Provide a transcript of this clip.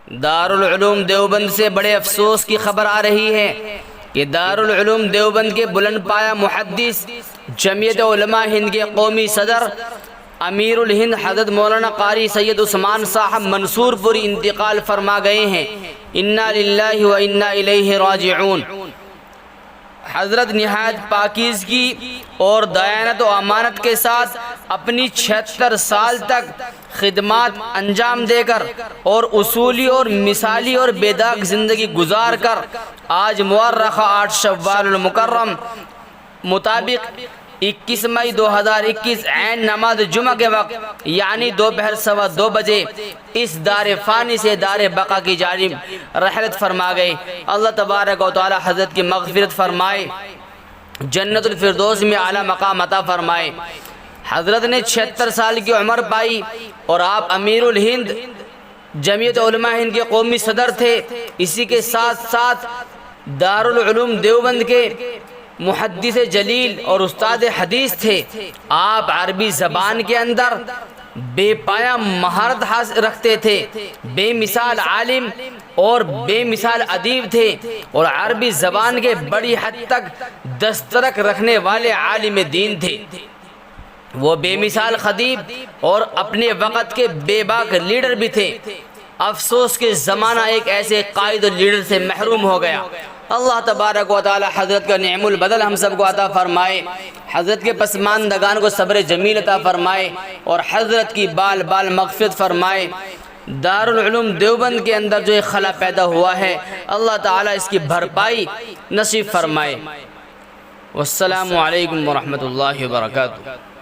دارالعلوم دیوبند سے بڑے افسوس کی خبر آ رہی ہے کہ دارالعلوم دیوبند کے بلند پایہ محدث، جمعیت علماء ہند کے قومی صدر، امیر الہند حضرت مولانا قاری سید عثمان صاحب منصور پوری انتقال فرما گئے ہیں۔ انا للہ و انا الیہ راجعون۔ حضرت نہایت پاکیزگی اور دیانت و امانت کے ساتھ اپنی 76 سال تک خدمات انجام دے کر اور اصولی اور مثالی اور بے داغ زندگی گزار کر آج مورخہ 8 شوال المکرم مطابق 21 مئی 2021 عین نماز جمعہ کے وقت یعنی دوپہر 2:15 بجے اس دار فانی سے دار بقا کی جانب رحلت فرما گئے۔ اللہ تبارک و تعالی حضرت کی مغفرت فرمائے، جنت الفردوس میں اعلیٰ مقام عطا فرمائے۔ حضرت نے 76 سال کی عمر پائی اور آپ امیر الہند جمعیت علماء ہند کے قومی صدر تھے، اسی کے ساتھ ساتھ دارالعلوم دیوبند کے محدث جلیل اور استاد حدیث تھے۔ آپ عربی زبان کے اندر بے پایہ مہارت رکھتے تھے، بے مثال عالم اور بے مثال ادیب تھے اور عربی زبان کے بڑی حد تک دسترک رکھنے والے عالم دین تھے۔ وہ بے مثال خطیب اور اپنے وقت کے بے باک لیڈر بھی تھے۔ افسوس کہ زمانہ ایک ایسے قائد و لیڈر سے محروم ہو گیا۔ اللہ تبارک و تعالی حضرت کا نعم البدل ہم سب کو عطا فرمائے، حضرت کے پسماندگان کو صبر جمیل عطا فرمائے اور حضرت کی بال بال مغفرت فرمائے۔ دارالعلوم دیوبند کے اندر جو ایک خلا پیدا ہوا ہے، اللہ تعالی اس کی بھرپائی نصیب فرمائے۔ والسلام علیکم ورحمۃ اللہ وبرکاتہ۔